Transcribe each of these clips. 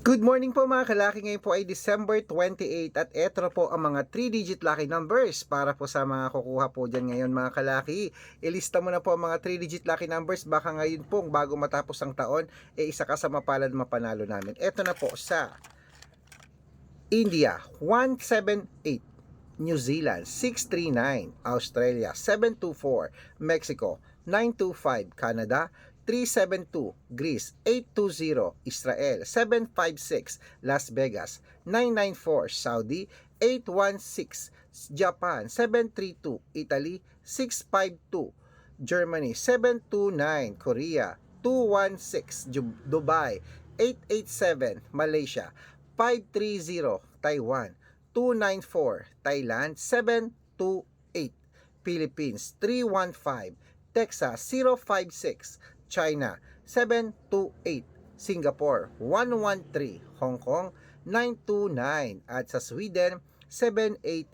Good morning po mga kalaki. Ngayon po ay December 28 at eto na po ang mga 3-digit lucky numbers para po sa mga kukuha po dyan ngayon mga kalaki. Ilista mo na po ang mga 3-digit lucky numbers, baka ngayon pong bago matapos ang taon isa ka sa mapalad mapanalo namin. Eto na po sa India 178, New Zealand 639, Australia 724, Mexico 925, Canada 372, Greece 820, Israel 756, Las Vegas 994, Saudi 816, Japan 732, Italy 652, Germany 729, Korea 216, Dubai 887, Malaysia 530, Taiwan 294, Thailand 728, Philippines 315, Texas 056, China 728, Singapore 113, Hong Kong 929 at sa Sweden 781.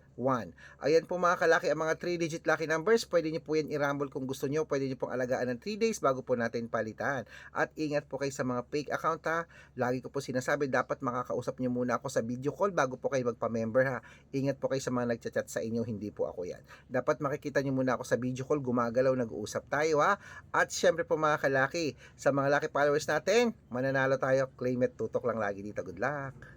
Ayan po mga kalaki ang mga 3-digit lucky numbers. Pwede nyo po yan i-rumble kung gusto nyo. Pwede nyo pong alagaan ng 3 days bago po natin palitan. At ingat po kayo sa mga fake account ha. Lagi ko po sinasabi, dapat makakausap nyo muna ako sa video call bago po kayo magpa-member ha. Ingat po kayo sa mga nagchat-chat sa inyo, hindi po ako yan. Dapat makikita nyo muna ako sa video call, gumagalaw, nag-uusap tayo ha. At syempre po mga kalaki, sa mga lucky followers natin, mananalo tayo. Claim it, tutok lang lagi dito. Good luck!